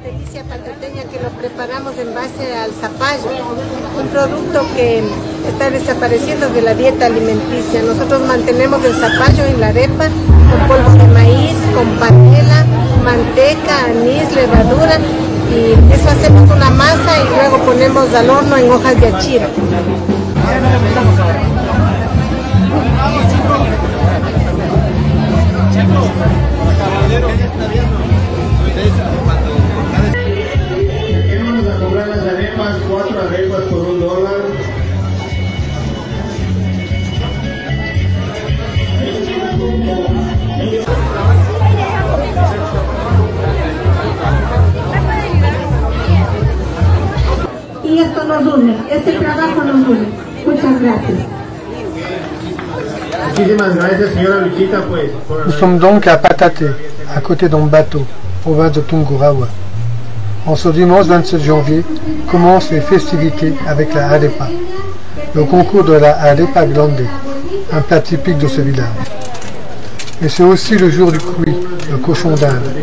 Delicia pateteña que lo preparamos en base al zapallo, un producto que está desapareciendo de la dieta alimenticia. Nosotros mantenemos el zapallo en la arepa con polvo de maíz, con panela, manteca, anís, levadura, y eso hacemos una masa y luego ponemos al horno en hojas de achira. Vamos a cobrar las arepas, 4 arepas por $1. Y esto nos une, este trabajo nos une. Muchas gracias. Muchísimas gracias, señora Luchita, pues. Nous sommes donc à Patate, à côté d'Ambato, province de Tungurahua. En ce dimanche 27 janvier, commencent les festivités avec la arepa, le concours de la arepa grande, un plat typique de ce village. Mais c'est aussi le jour du cuy, le cochon d'Inde,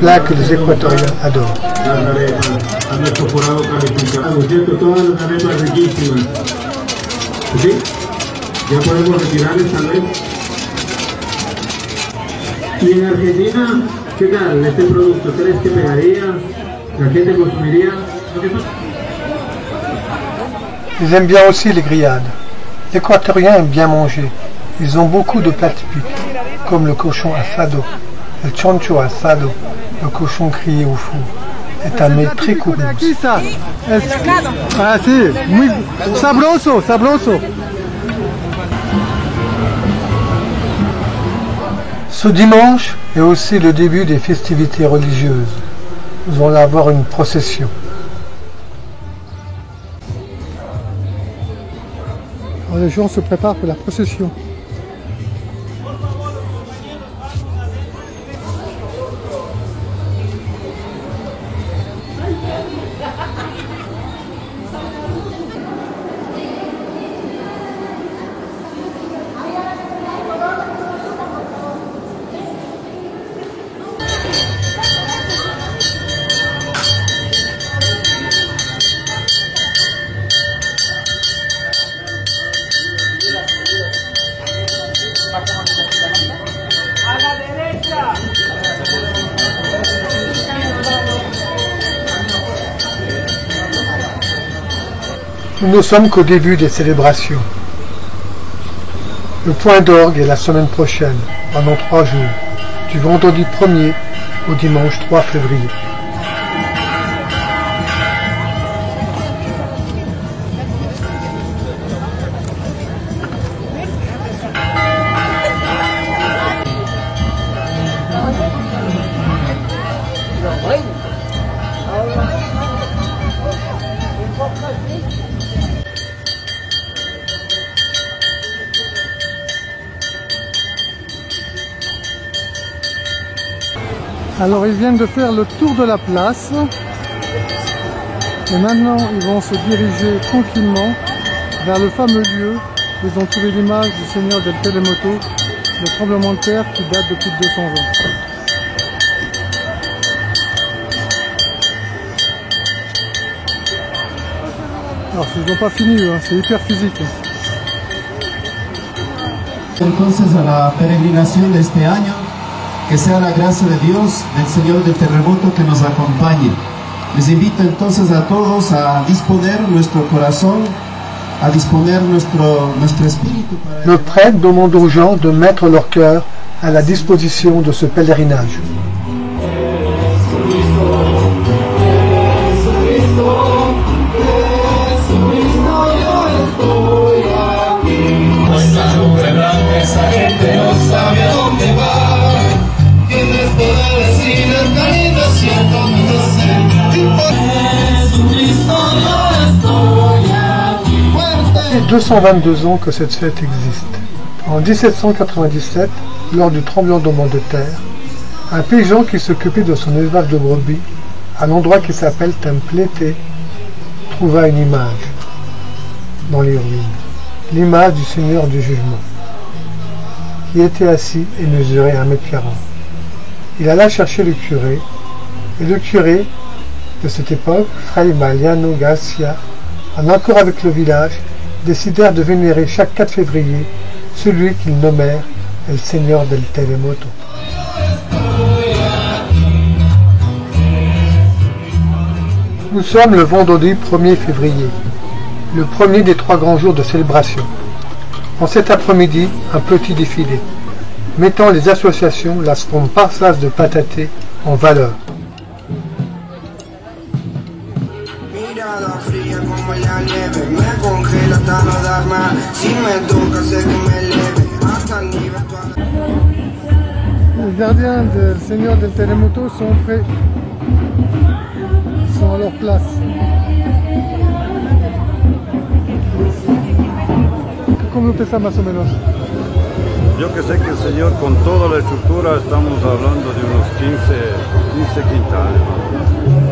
plat que les Équatoriens adorent. ¿Sí? Ya podemos retirarles tal vez. Y en Argentina, ¿qué tal este producto? ¿Crees que pegaría? ¿La gente consumiría? Ils aiment bien aussi les grillades. L'Équatorien aime bien manger. Ils ont beaucoup de plats typiques, comme le cochon asado, le chancho asado, le cochon grillé au four. C'est un mets très courant. Ah si, muy sabroso, sabroso. Ce dimanche est aussi le début des festivités religieuses. Nous allons avoir une procession. Alors les gens se préparent pour la procession. Nous ne sommes qu'au début des célébrations. Le point d'orgue est la semaine prochaine, pendant 3 jours, du vendredi 1er au dimanche 3 février. Alors ils viennent de faire le tour de la place et maintenant ils vont se diriger tranquillement vers le fameux lieu où ils ont trouvé l'image du Seigneur del Terremoto, le tremblement de terre qui date de plus de 200 ans. Alors ils n'ont pas fini, hein, c'est hyper physique. Entonces a la peregrinación de este año, que sea la gracia de Dios, del Señor del Terremoto que nos acompañe. Les invito entonces a todos a disponer nuestro corazón, a disponer nuestro espíritu. Le prêtre demande aux gens de mettre leur cœur à la disposition de ce pèlerinage. Il y a 222 ans que cette fête existe. En 1797, lors du tremblement de terre, un paysan qui s'occupait de son élevage de brebis, à l'endroit qui s'appelle Templete, trouva une image dans les ruines, l'image du Seigneur du Jugement, qui était assis et mesurait 1,40 m. Il alla chercher le curé, et le curé de cette époque, Fray Mariano Garcia, en accord avec le village, décidèrent de vénérer chaque 4 février celui qu'ils nommèrent El Señor del Terremoto. Nous sommes le vendredi 1er février, le premier des 3 grands jours de célébration. En cet après-midi, un petit défilé, mettant les associations Las Comparsas de Patate en valeur. Les gardiens du Seigneur del Terremoto sont prêts, sont à leur place. ¿Cómo pesa más o menos? Yo que sé que el Señor con toda la estructura estamos hablando de unos 15 quintales.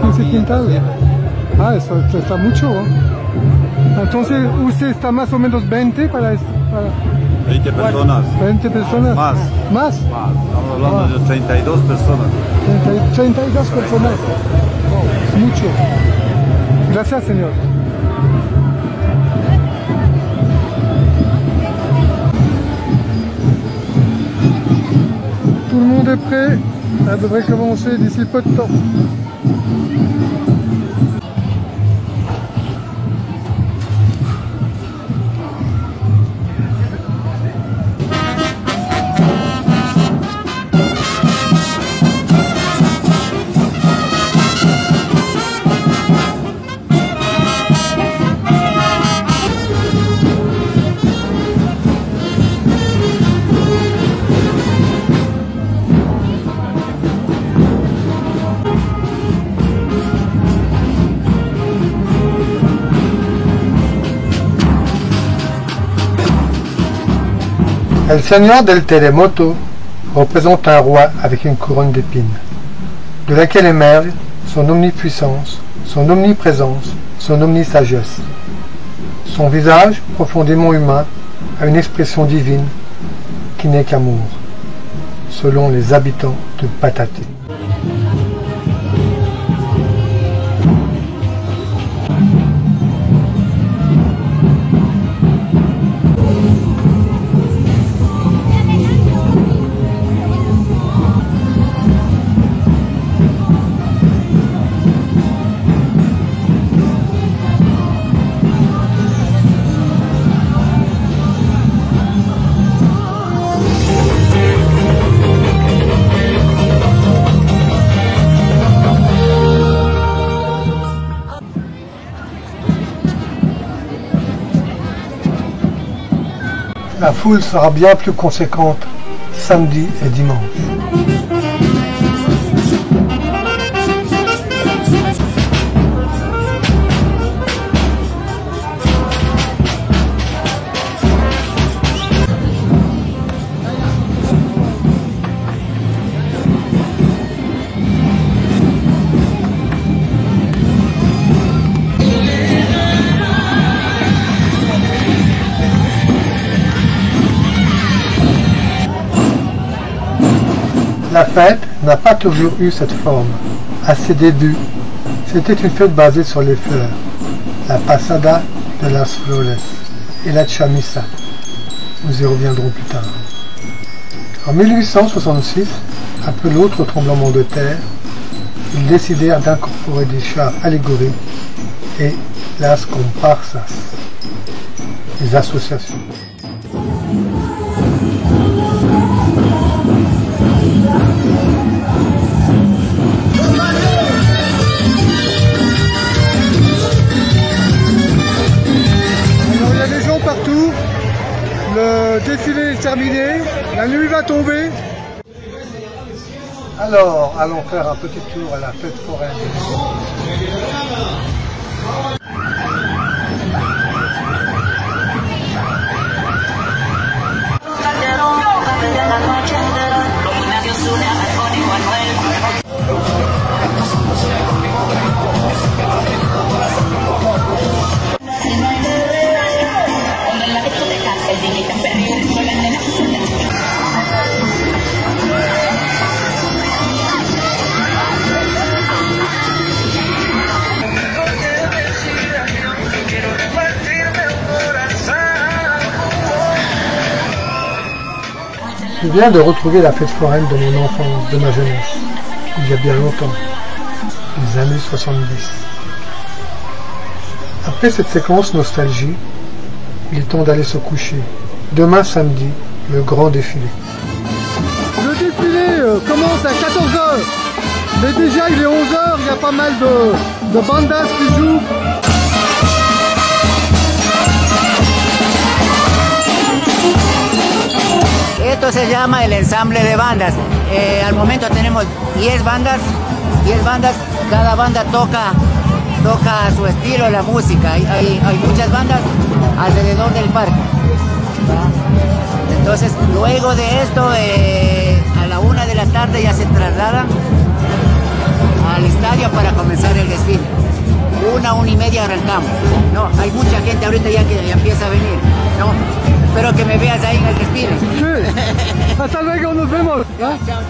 15 quintales. Ah, eso está mucho. Entonces, ¿usted está más o menos 20 para 20 personas. 20 personas. Más. ¿Más? Estamos hablando de 32 personas. 32 personas. Oh, mucho. Gracias, Señor. Tout le monde est prêt. Ça devrait commencer d'ici peu de temps. El Señor del Terremoto représente un roi avec une couronne d'épines, de laquelle émerge son omnipuissance, son omniprésence, son omnisagesse. Son visage, profondément humain, a une expression divine qui n'est qu'amour, selon les habitants de Patate. La foule sera bien plus conséquente samedi et dimanche. La fête n'a pas toujours eu cette forme. À ses débuts, c'était une fête basée sur les fleurs, la Pasada de las Flores et la Chamisa. Nous y reviendrons plus tard. En 1866, après l'autre tremblement de terre, ils décidèrent d'incorporer des chars allégoriques et las comparsas, les associations. Partout, le défilé est terminé, la nuit va tomber. Alors, allons faire un petit tour à la fête foraine. Je viens de retrouver la fête foraine de mon enfance, de ma jeunesse, il y a bien longtemps, les années 70. Après cette séquence nostalgie, il est temps d'aller se coucher. Demain samedi, le grand défilé. Le défilé commence à 14h, mais déjà il est 11h, il y a pas mal de bandas qui jouent. Esto se llama el ensamble de bandas. Al momento tenemos 10 bandas, cada banda toca a su estilo la música. Hay muchas bandas alrededor del parque. Entonces, luego de esto, a la 1 de la tarde ya se trasladan al estadio para comenzar el desfile. 1:30 arrancamos. No, hay mucha gente ahorita ya que ya empieza a venir. No, espero que me veas ahí en el desfile. Sí. Hasta luego, nos vemos. Chao, chao.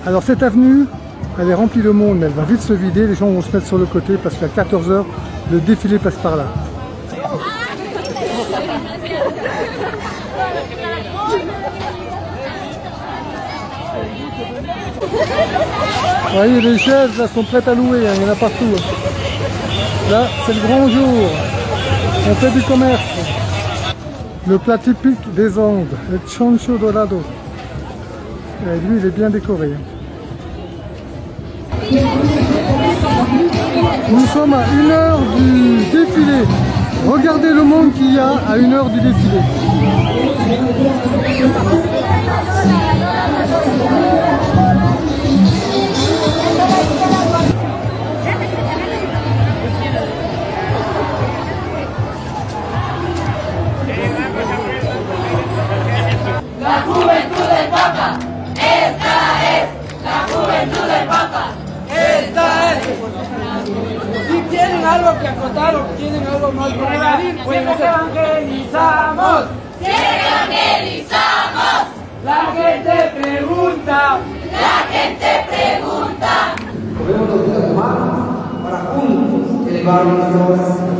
Alors cette avenue, elle est remplie de monde, mais elle va vite se vider, les gens vont se mettre sur le côté parce qu'à 14h, le défilé passe par là. Vous voyez, les chaises là sont prêtes à louer, hein, il y en a partout. Là, c'est le grand jour, on fait du commerce. Le plat typique des Andes, le chancho dorado. Et lui, il est bien décoré. Nous sommes à 1h du défilé. Regardez le monde qu'il y a à 1h du défilé. La juventud del Papa. Esta es la juventud del Papa. Esta es. Si tienen algo que acotar o tienen algo más que añadir, pues evangelizamos. Evangelizamos. La gente pregunta. La gente pregunta. Podemos todos las manos para juntos elevar nuestra oración.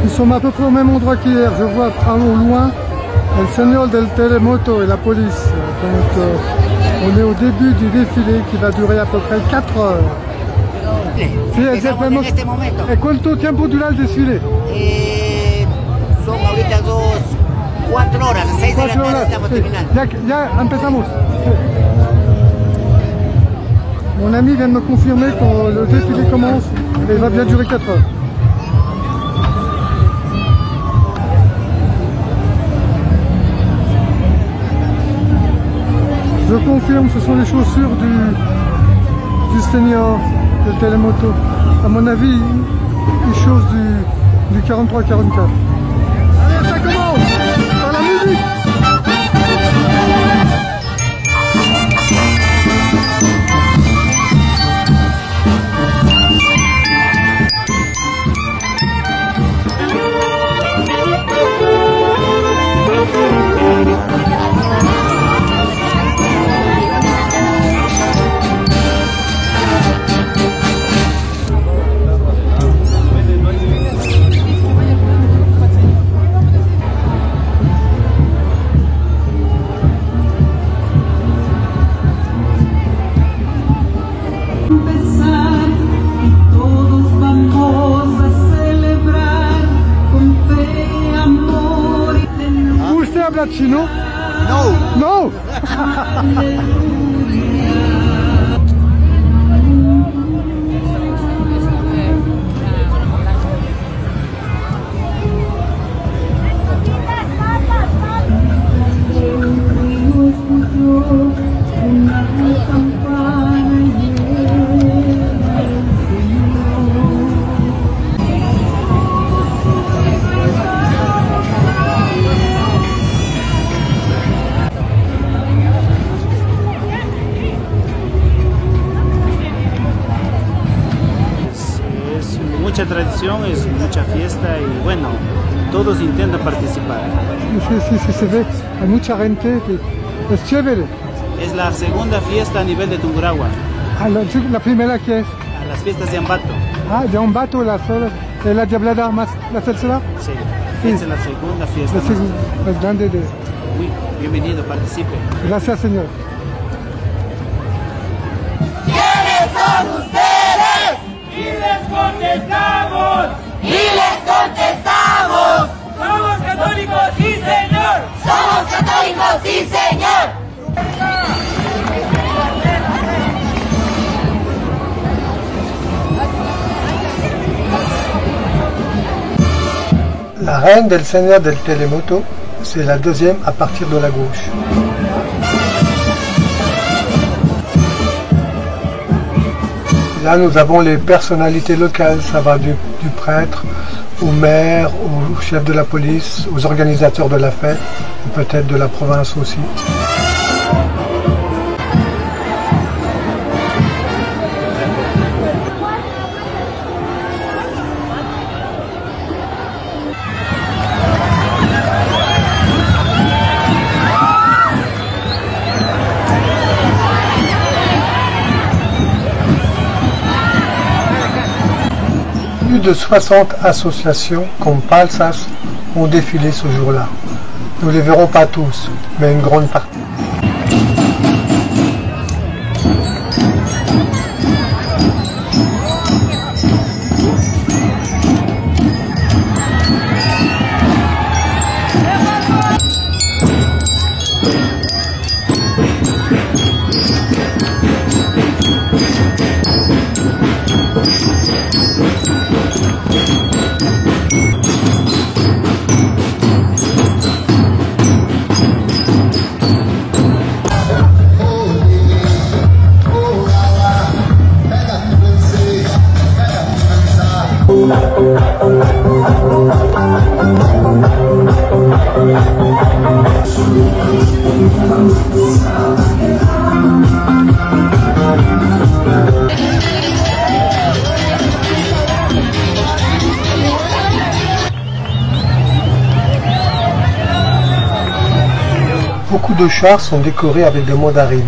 Nous sommes à peu près au même endroit qu'hier. Je vois au loin El Señor del Terremoto et la police. Donc on est au début du défilé qui va durer à peu près 4 heures. Sí, Empezamos en este momento. ¿Cuánto tiempo dura el desfile? Son ahorita 4 horas, 6 de la tarde estamos terminando. Ya empezamos. Mon ami vient de me confirmer que le défilé commence et il va bien durer 4 heures. Je confirme, ce sont les chaussures du Seigneur de Telemoto. À mon avis, les choses du 43-44. Allez, ça commence par la musique. Chino No. No. Mucha tradición, es mucha fiesta y bueno, todos intentan participar. Sí, se ve, hay mucha gente, es chévere. Es la segunda fiesta a nivel de Tungurahua. Ah, la primera que es. A las fiestas de Ambato. Ah, de Ambato, la Diablada más la tercera. Sí, esta es la segunda fiesta. Más grande de. Muy bienvenido, participe. Gracias, señor. ¿Quiénes son ustedes? Y les contestamos. Y les contestamos. Somos católicos, sí señor. Somos católicos, sí señor. La reine del Seigneur del Télémoto, c'est la deuxième à partir de la gauche. Là, nous avons les personnalités locales, ça va du prêtre au maire, au chef de la police, aux organisateurs de la fête, peut-être de la province aussi. Plus de 60 associations comme Palsas ont défilé ce jour-là. Nous ne les verrons pas tous, mais une grande partie. Beaucoup de chars sont décorés avec des mandarines.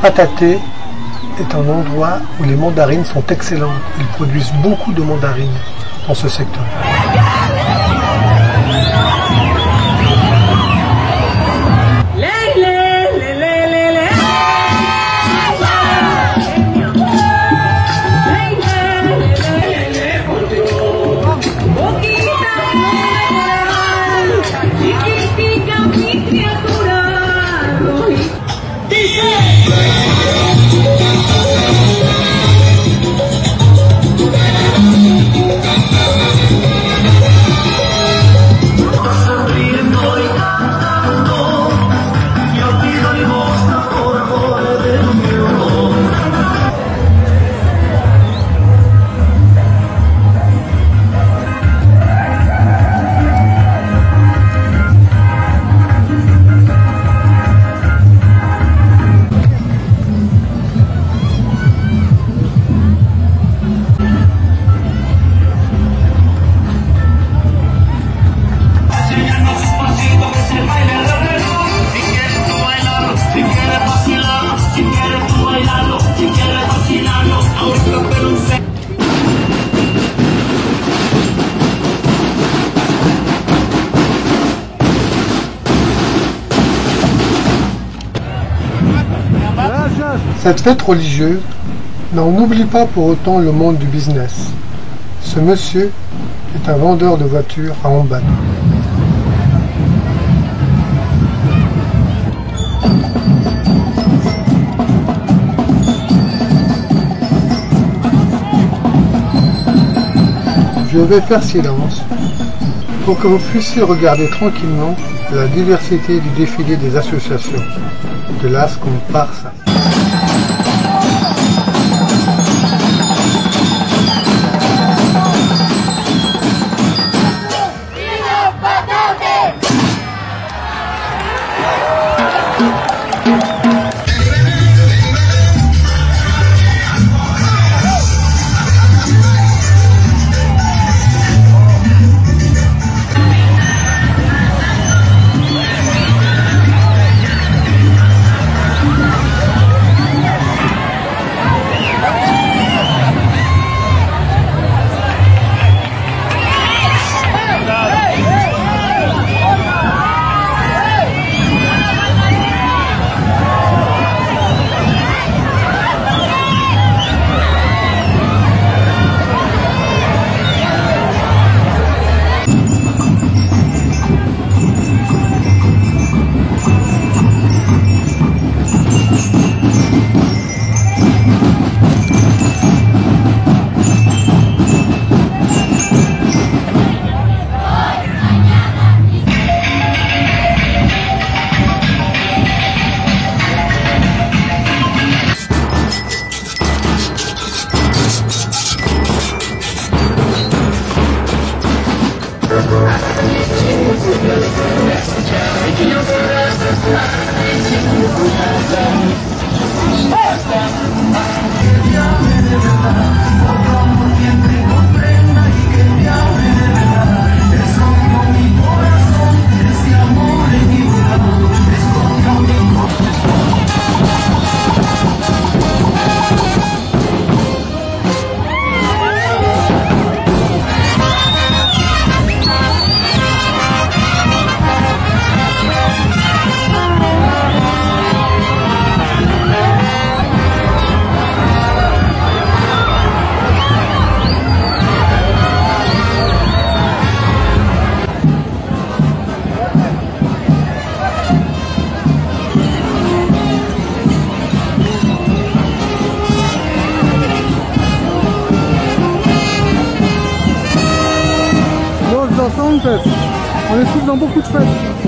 Patate est un endroit où les mandarines sont excellentes. Ils produisent beaucoup de mandarines dans ce secteur. Cette fête religieuse n'en oublie pas pour autant le monde du business. Ce monsieur est un vendeur de voitures à Ambato. Je vais faire silence pour que vous puissiez regarder tranquillement la diversité du défilé des associations, de las comparsas. On les trouve dans beaucoup de fêtes.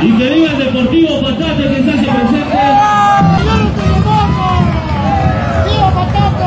Y que viva el Deportivo Patate que se hace presente. ¡Viva Patate!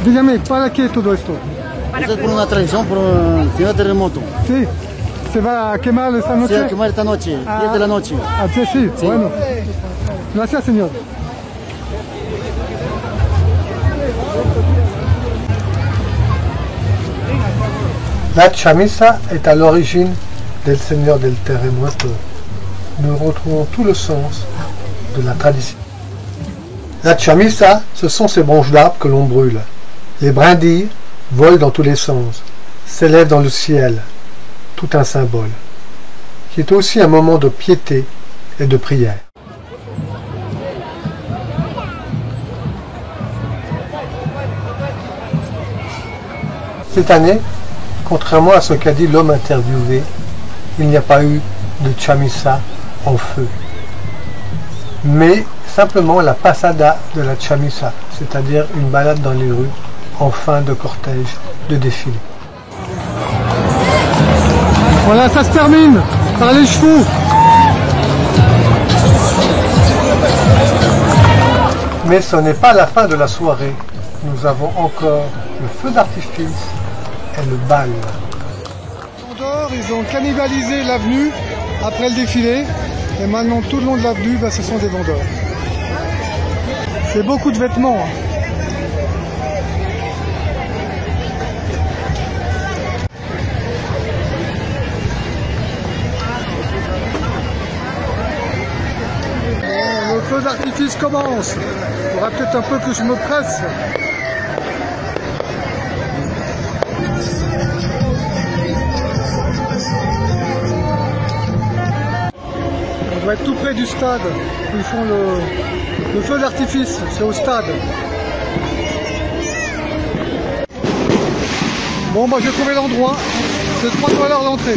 Dígame, ¿para qué todo esto? Eso es por una tradición, por un señor terremoto. Sí, ¿se va a quemar esta noche? Se va a quemar esta noche, 10 de la noche. Ah, sí, sí, bueno. Gracias, señor. La chamisa est à l'origine del Seigneur del Terremoto. Nous retrouvons tout le sens de la tradition. La chamisa, ce sont ces branches d'arbres que l'on brûle. Les brindilles volent dans tous les sens, s'élèvent dans le ciel, tout un symbole, qui est aussi un moment de piété et de prière. Cette année, contrairement à ce qu'a dit l'homme interviewé, il n'y a pas eu de chamisa en feu, mais simplement la passada de la chamisa, c'est-à-dire une balade dans les rues en fin de cortège de défilé. Voilà, ça se termine par les chevaux. Mais ce n'est pas la fin de la soirée. Nous avons encore le feu d'artifice et le bal. Ils ont cannibalisé l'avenue après le défilé. Et maintenant, tout le long de l'avenue, ce sont des vendeurs. C'est beaucoup de vêtements. Bon, le feu d'artifice commence. Il faudra peut-être un peu que je me presse. On va être tout près du stade où ils font le feu d'artifice, c'est au stade. Bon, j'ai trouvé l'endroit, c'est $3 l'entrée.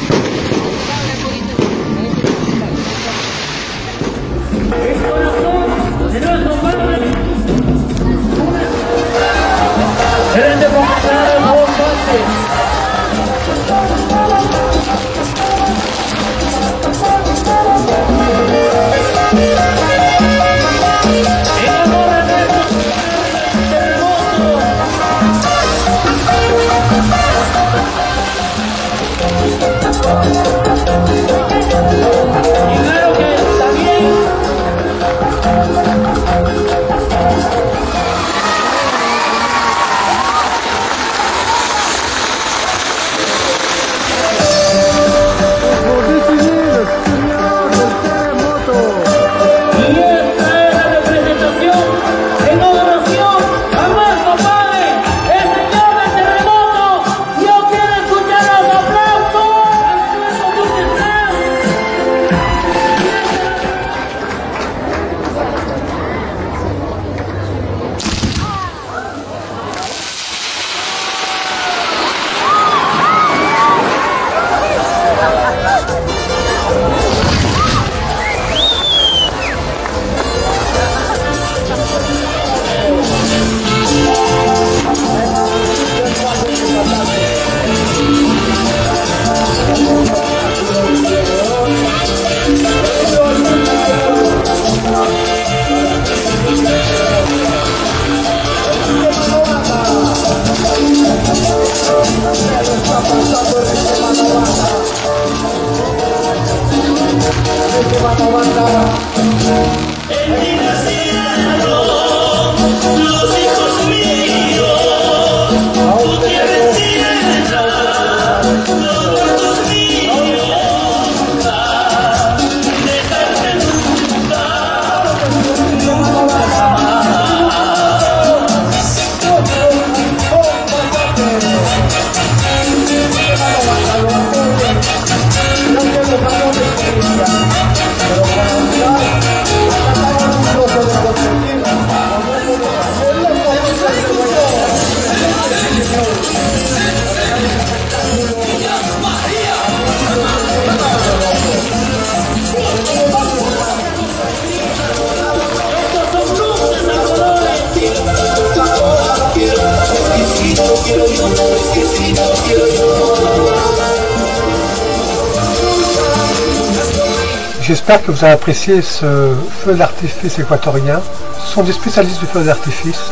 J'espère que vous avez apprécié ce feu d'artifice équatorien. Ce sont des spécialistes du feu d'artifice,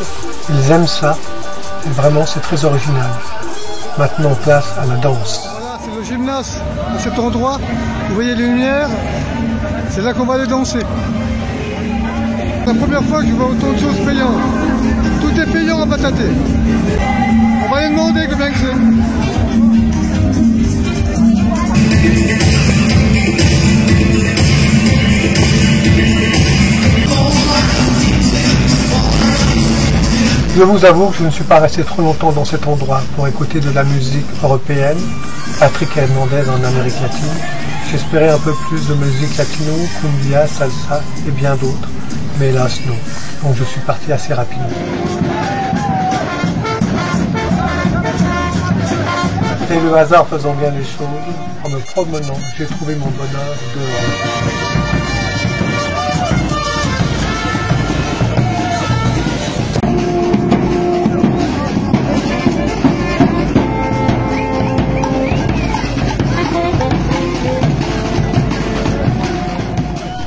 ils aiment ça, et vraiment c'est très original. Maintenant place à la danse. Voilà, c'est le gymnase à cet endroit, vous voyez les lumières, c'est là qu'on va aller danser. La première fois que je vois autant de choses payantes. Tout est payant à Bataté. On va aller demander combien que c'est. Je vous avoue que je ne suis pas resté trop longtemps dans cet endroit pour écouter de la musique européenne, Patrick Hernandez en Amérique latine. J'espérais un peu plus de musique latino, cumbia, salsa et bien d'autres, mais hélas non. Donc je suis parti assez rapidement. Et le hasard faisant bien les choses, en me promenant, j'ai trouvé mon bonheur dehors.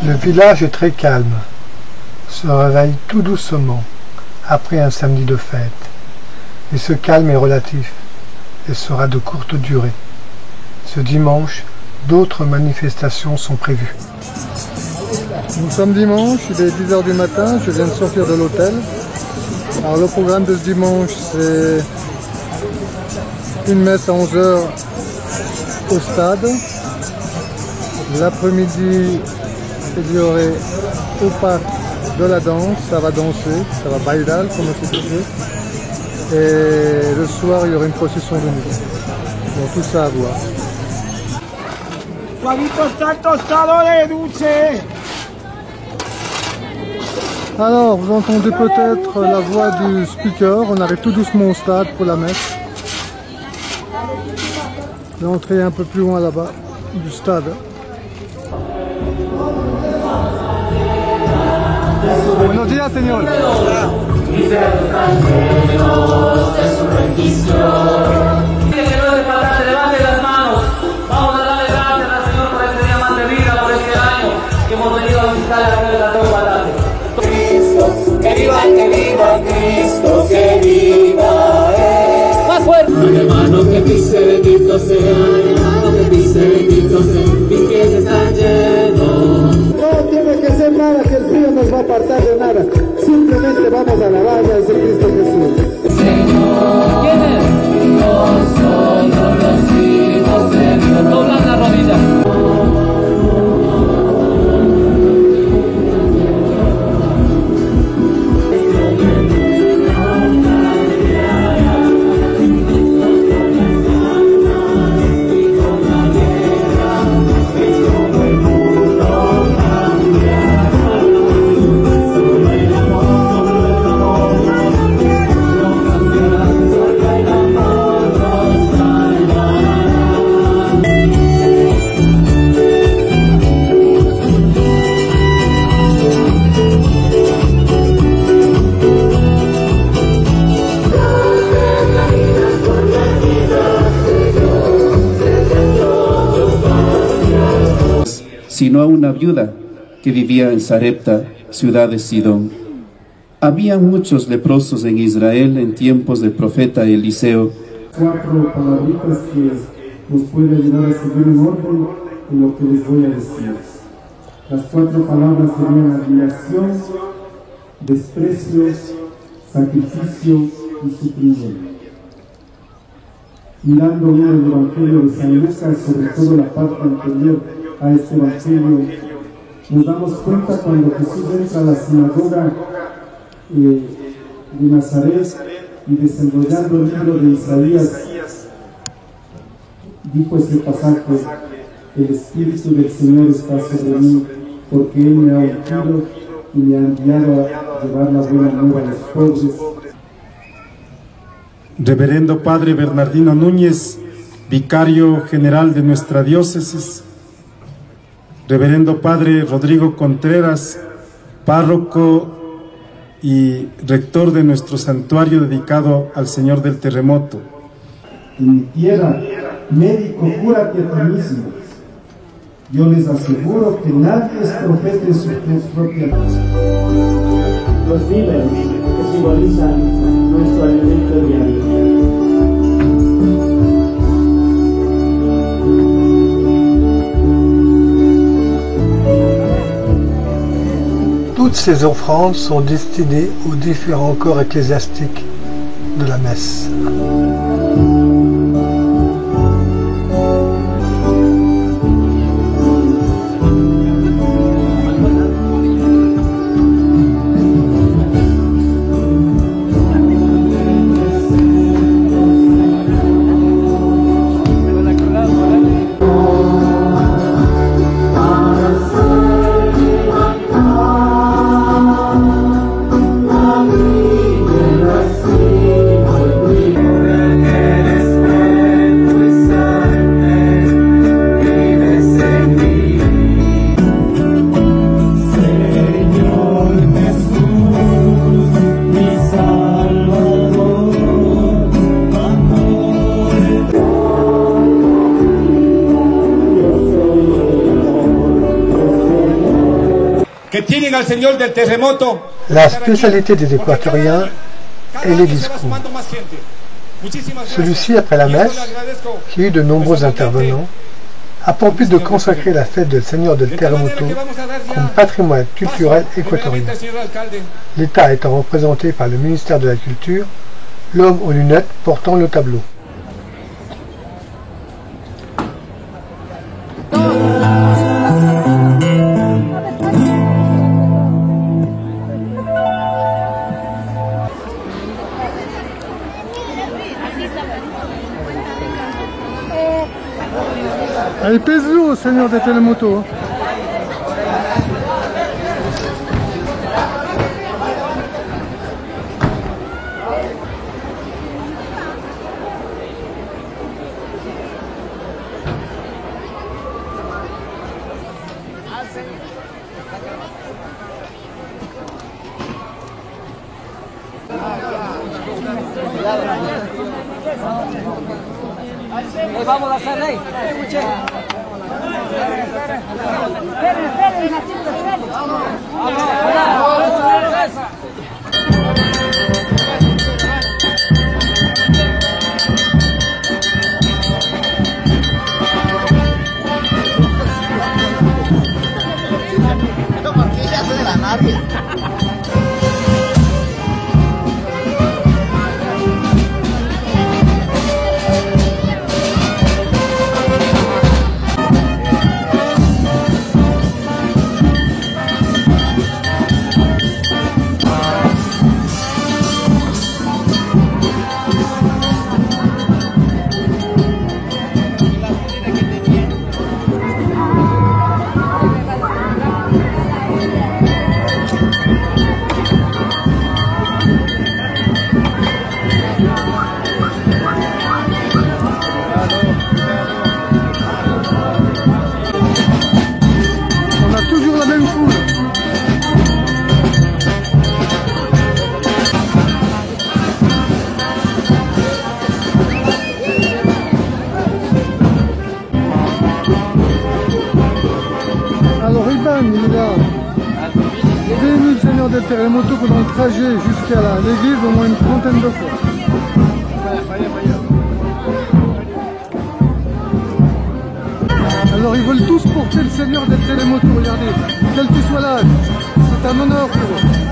Le village est très calme, se réveille tout doucement après un samedi de fête. Et ce calme est relatif et sera de courte durée. Ce dimanche, d'autres manifestations sont prévues. Nous sommes dimanche, il est 10 h du matin, je viens de sortir de l'hôtel. Alors le programme de ce dimanche, c'est une messe à 11 h au stade. L'après-midi, il y aurait au parc de la danse, ça va danser, ça va bailar, comme on dit. Et le soir, il y aurait une procession de nuit. Donc tout ça à voir. Alors, vous entendez peut-être la voix du speaker. On arrive tout doucement au stade pour la messe. L'entrée est un peu plus loin là-bas du stade. Buenos días, señor. Levante las manos. Vamos a darle gracias al Señor por este día más de vida, por este año que hemos venido. venido a visitar la Red de las Dos Patates. Cristo, que viva Cristo, que viva más fuerte. Ay, hermano, que pise bendito sea, hermano, que pise bendito sea, mis pies están llenos. No tiene que ser nada, que el frío nos va a apartar de nada. Simplemente vamos a alabar a ese Cristo Jesús. Señor, ¿quién es? Nosotros los hijos de Dios. Doblan la rodilla. Sino a una viuda que vivía en Sarepta, ciudad de Sidón. Había muchos leprosos en Israel en tiempos del profeta Eliseo. 4 palabritas que nos puede ayudar a seguir en orden en lo que les voy a decir. Las 4 palabras serían admiración, desprecio, sacrificio y sufrimiento. Mirando bien el Evangelio de San Lucas, sobre todo la parte anterior a este Evangelio, nos damos cuenta cuando Jesús entra a la sinagoga de Nazaret y desenrollando el libro de Isaías, dijo ese pasaje: el Espíritu del Señor está sobre mí, porque Él me ha ungido y me ha enviado a llevar la buena nueva a los pobres. Reverendo Padre Bernardino Núñez, vicario general de nuestra diócesis. Reverendo Padre Rodrigo Contreras, párroco y rector de nuestro santuario dedicado al Señor del Terremoto. En mi tierra, médico, cúrate a ti mismo. Yo les aseguro que nadie es profeta en su propia casa. Los víveres que simbolizan nuestro alimento diario. Toutes ces offrandes sont destinées aux différents corps ecclésiastiques de la messe. Que tienen al Señor del terremoto. La spécialité des Équatoriens est les discours. Celui-ci, après la messe, qui a eu de nombreux intervenants, a pour but de consacrer la fête del Señor del Terremoto comme patrimoine culturel équatorien. L'État étant représenté par le ministère de la Culture, l'homme aux lunettes portant le tableau. Allez, pèse-le, Seigneur del Terremoto. Vamos a hacer, Del terremoto pendant le trajet jusqu'à l'église au moins une trentaine de fois. Alors ils veulent tous porter le Seigneur del Terremoto, regardez, quel que soit l'âge, c'est un honneur pour eux.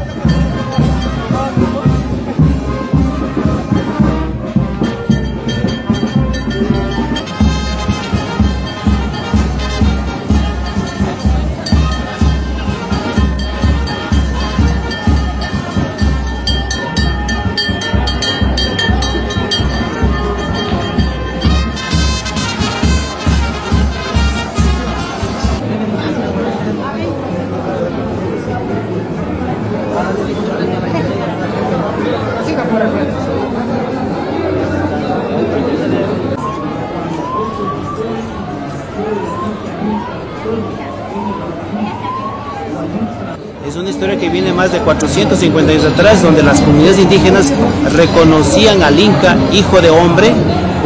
Es una historia que viene más de 450 años atrás, donde las comunidades indígenas reconocían al Inca, hijo de hombre,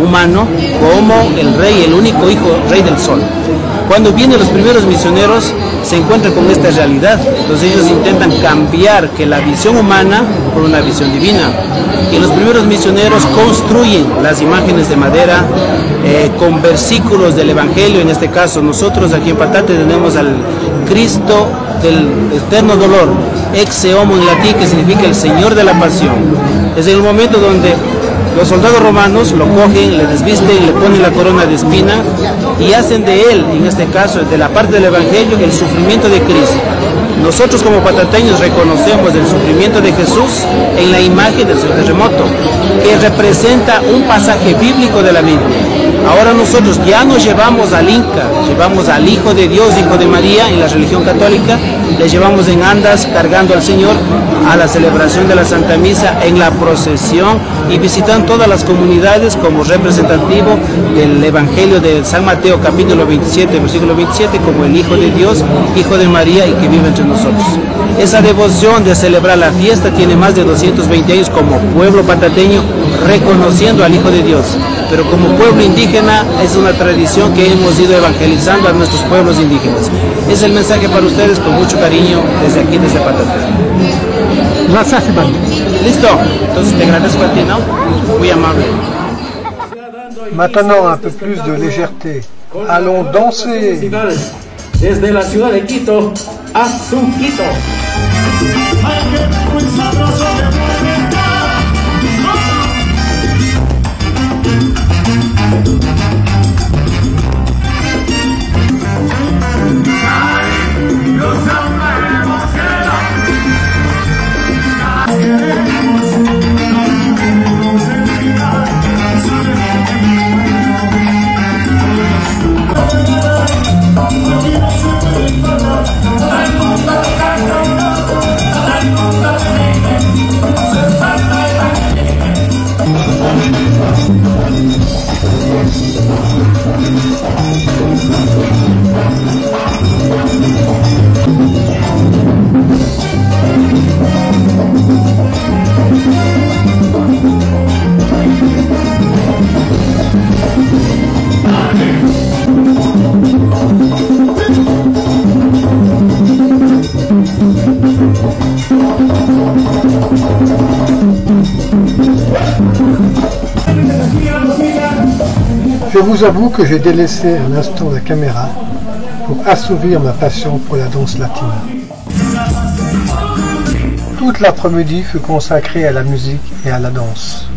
humano, como el rey, el único hijo, rey del sol. Cuando vienen los primeros misioneros, se encuentran con esta realidad. Entonces ellos intentan cambiar que la visión humana por una visión divina. Y los primeros misioneros construyen las imágenes de madera con versículos del Evangelio. En este caso, nosotros aquí en Patate tenemos al Cristo del eterno dolor, exe homo en latín, que significa el Señor de la pasión. Es el momento donde los soldados romanos lo cogen, le desvisten, le ponen la corona de espina y hacen de él, en este caso, de la parte del Evangelio, el sufrimiento de Cristo. Nosotros como patateños reconocemos el sufrimiento de Jesús en la imagen del terremoto, que representa un pasaje bíblico de la Biblia. Ahora nosotros ya no llevamos al Inca, llevamos al Hijo de Dios, Hijo de María, en la religión católica, le llevamos en andas cargando al Señor a la celebración de la Santa Misa, en la procesión, y visitan todas las comunidades como representativo del Evangelio de San Mateo, capítulo 27, versículo 27, como el Hijo de Dios, Hijo de María, y que vive entre nosotros. Esa devoción de celebrar la fiesta tiene más de 220 años como pueblo patateño, reconociendo al Hijo de Dios. Pero como pueblo indígena es una tradición que hemos ido evangelizando a nuestros pueblos indígenas. Es el mensaje para ustedes con mucho cariño desde aquí, desde Patate. Gracias, Iván. Listo, entonces te agradezco a ti, ¿no? Muy amable. Maintenant un peu plus de légèreté. Allons danser. Desde la ciudad de Quito a su Quito. Se Je vous avoue que j'ai délaissé un instant la caméra pour assouvir ma passion pour la danse latine. Toute l'après-midi fut consacrée à la musique et à la danse.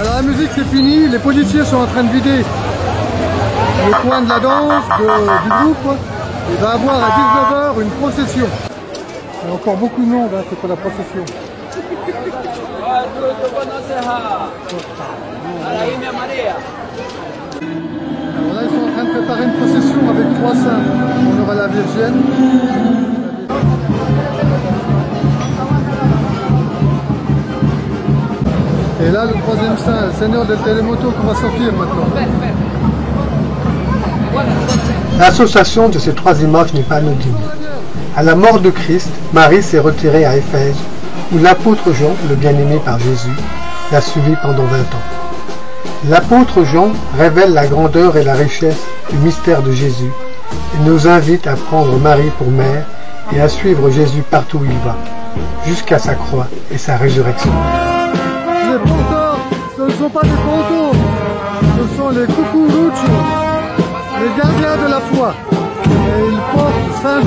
Alors la musique c'est fini, les policiers sont en train de vider le coin de la danse du groupe. Il va y avoir à 19h une procession. Il y a encore beaucoup de monde, c'est pour la procession. Alors là, ils sont en train de préparer une procession avec 3 saints. On aura la Virgine. Et là, le 3e saint, le Seigneur del Terremoto, qu'on va sortir maintenant. L'association de ces 3 images n'est pas anodine. À la mort de Christ, Marie s'est retirée à Éphèse, où l'apôtre Jean, le bien-aimé par Jésus, l'a suivi pendant 20 ans. L'apôtre Jean révèle la grandeur et la richesse du mystère de Jésus et nous invite à prendre Marie pour mère et à suivre Jésus partout où il va, jusqu'à sa croix et sa résurrection. Les porteurs, ce ne sont pas des fantômes, ce sont les cucuruchos, les gardiens de la foi. Et ils portent 5 ans.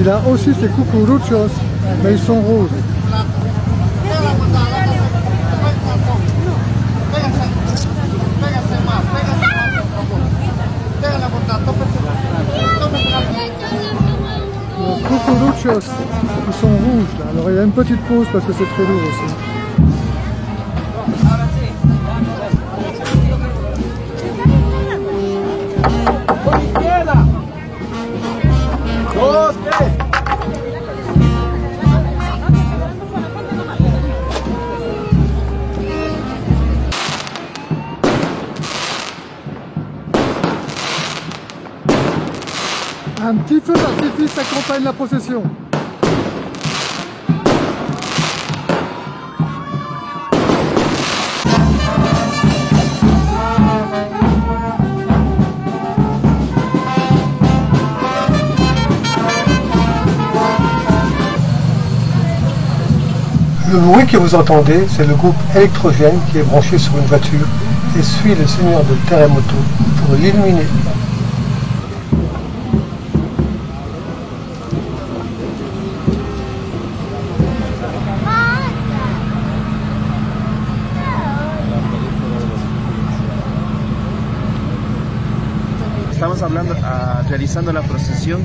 Il a aussi ses cucuruchos, mais ils sont roses. Les cucuruchos, ils sont rouges là. Alors il y a une petite pause parce que c'est trop lourd aussi. Un petit feu d'artifice accompagne la procession. Le bruit que vous entendez, c'est le groupe électrogène qui est branché sur une voiture et suit le Seigneur del Terremoto pour l'illuminer. Estamos realizando la procesión,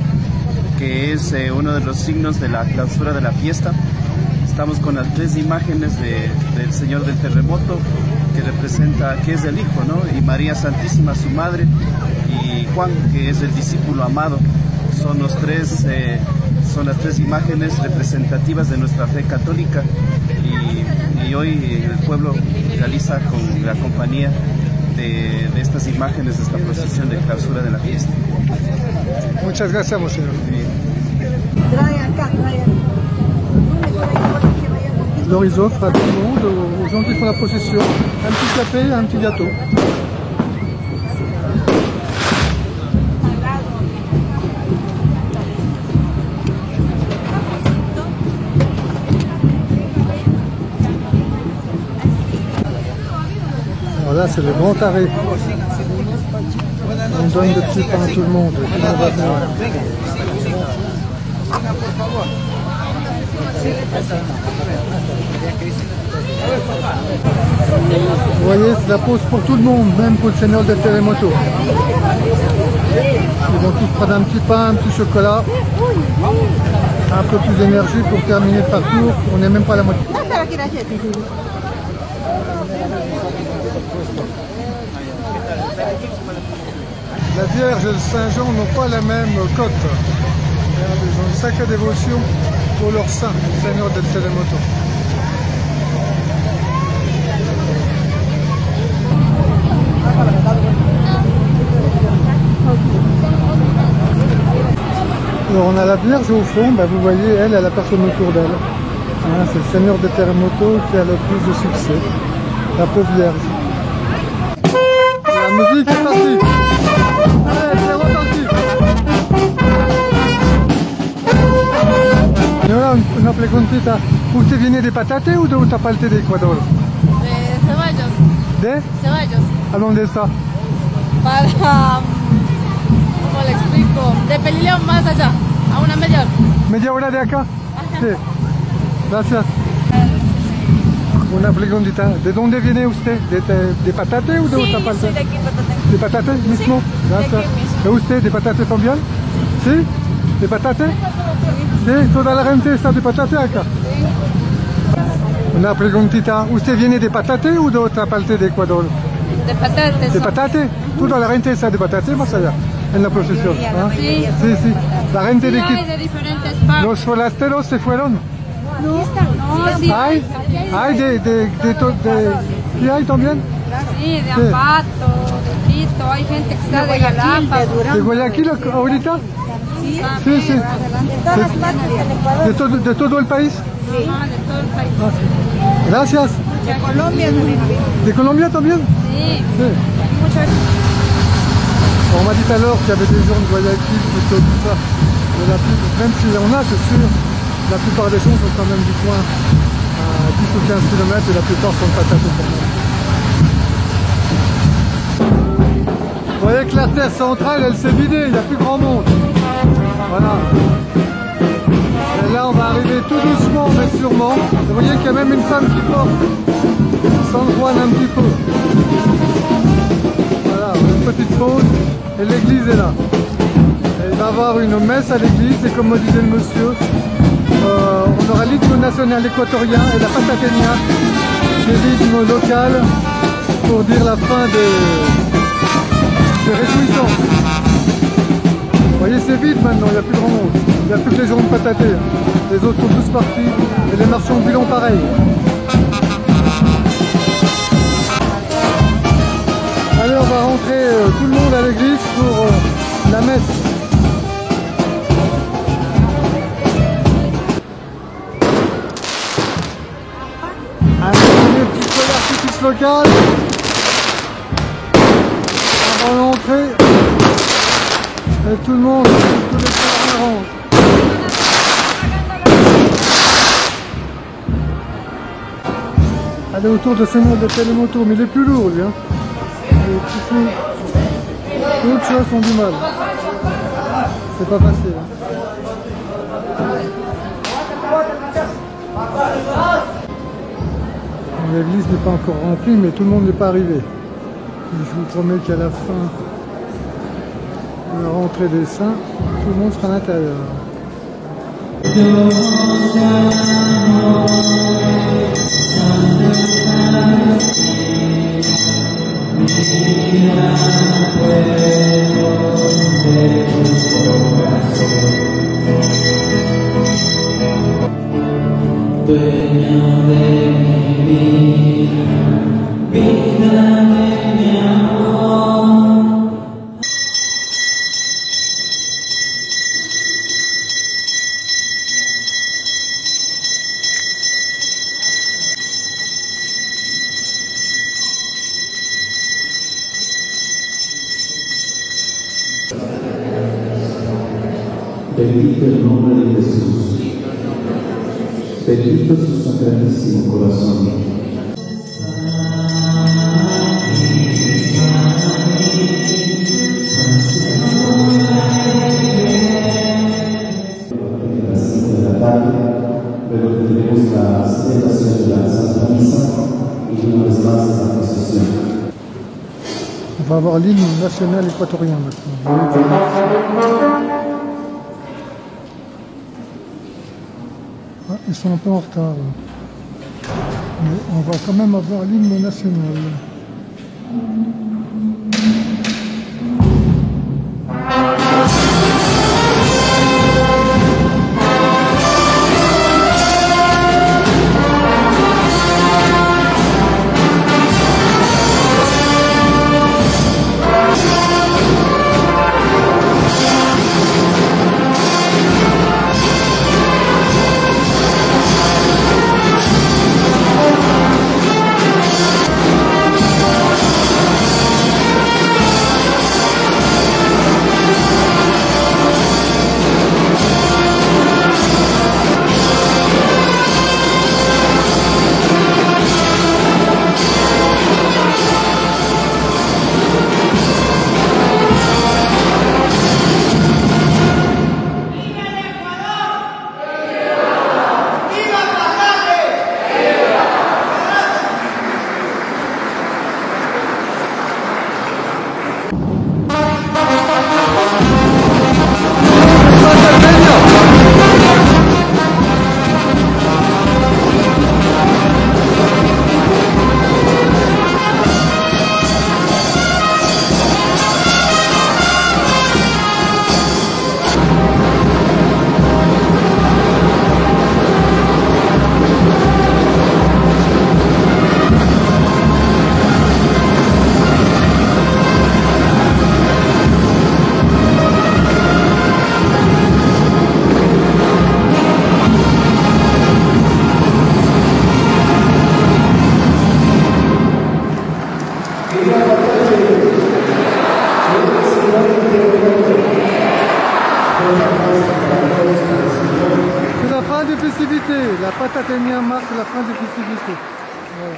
que es uno de los signos de la clausura de la fiesta. Estamos con las 3 imágenes del Señor del Terremoto, que representa, que es el Hijo, ¿no? Y María Santísima, su madre, y Juan, que es el discípulo amado. Son las 3 imágenes representativas de nuestra fe católica, y hoy el pueblo realiza con la compañía de estas imágenes, de esta procesión de clausura de la fiesta. Muchas gracias, Monseñor. Alors ils offrent à tout le monde, aux gens qui font la procession, un petit café et un petit gâteau. Alors là c'est le grand arrêt. On donne de petits pains à tout le monde. Vous voyez, c'est la pause pour tout le monde, même pour le Seigneur del Terremoto. Ils vont tous prendre un petit pain, un petit chocolat, un peu plus d'énergie pour terminer le parcours. On n'est même pas à la moitié. La Vierge et le Saint Jean n'ont pas la même cote. Ils ont une sacrée dévotion pour leur saint, le Seigneur del Terremoto. Alors on a la Vierge au fond, vous voyez, elle a la personne autour d'elle. C'est le Seigneur del Terremoto qui a le plus de succès. la pauvre vierge. La musique est partie. Allez, c'est reparti. Y ahora una preguntita. ¿Usted viene de Patate o de otra parte de Ecuador? De Ceballos. ¿De? Ceballos. ¿A dónde está? Para... ¿Cómo le explico? De Pelileón más allá, a una media hora. ¿Media hora de acá? Ajá. Sí. Gracias. Una preguntita. ¿De dónde viene usted? ¿De Patate o de otra parte? Sí, de aquí, Patate. ¿De Patate mismo? Sí, Gracias. de aquí mismo. ¿Y usted de Patate también? ¿Sí? ¿De Patate? Sí, toda la gente está de Patate acá. Una preguntita. ¿Usted viene de Patate o de otra parte de Ecuador? De Patate. ¿De Patate? Toda la gente está de Patate más allá, en la procesión. ¿Ah? Sí. Sí, sí. La gente de Hay Quito. de diferentes partes. ¿Los forasteros se fueron? No, sí. ¿Hay? ¿Hay ¿Sí hay también? Sí, de Ambato, de Quito, hay gente que está de Galápagos. ¿De Guayaquil ahorita? Sí, sí. De todas partes del Ecuador. ¿De todo el país? Sí, de todo el país. Gracias. De Colombia también. ¿De Colombia también? Sí. Muchas. On m'a dit tout à l'heure qu'il y avait des gens de Guayaquil, tout ça. Mais même s'il y en a, c'est sûr, la plupart des gens sont quand même du coin à 10 ou 15 km et la plupart sont de Patate quand même. Vous voyez que l'artère centrale, elle s'est vidée, il n'y a plus grand monde. Voilà. Et là, on va arriver tout doucement, mais sûrement. Vous voyez qu'il y a même une femme qui porte San Juan un petit peu. Voilà, une petite pause et l'église est là. Et il va y avoir une messe à l'église et comme me disait le monsieur, on aura l'hymne national équatorien et la pataténia, des rythmes locaux pour dire la fin des réjouissances. Vous voyez, c'est vide maintenant, il n'y a plus grand monde. Il n'y a plus que les gens de Pataté. Les autres sont tous partis et les marchands ambulants pareil. Allez, on va rentrer tout le monde à l'église pour la messe. Allez, un petit feu d'artifice local. On va l'entrée. Et tout le monde, tous les frères rentrent. Allez autour de ce monde de télémoto, mais il est plus lourd lui. Hein. D'autres choses ont du mal. C'est pas facile. Hein. L'église n'est pas encore remplie, mais tout le monde n'est pas arrivé. Et je vous promets qu'à la fin de la rentrée des saints, tout le monde sera à l'intérieur. Dueño de mi vida, vida de mi amor. Bendito el nombre de Jesús. Bendito su sacratísimo corazón. Las 5 de la tarde, luego tendremos la celebración de la Santa Misa y una vez más la procesión. On va avoir l'hymne national équatorien maintenant. Ah, ils sont un peu en retard. Mais on va quand même avoir l'hymne national. C'est la fin des festivités. La Pataténia marque la fin des festivités. Voilà.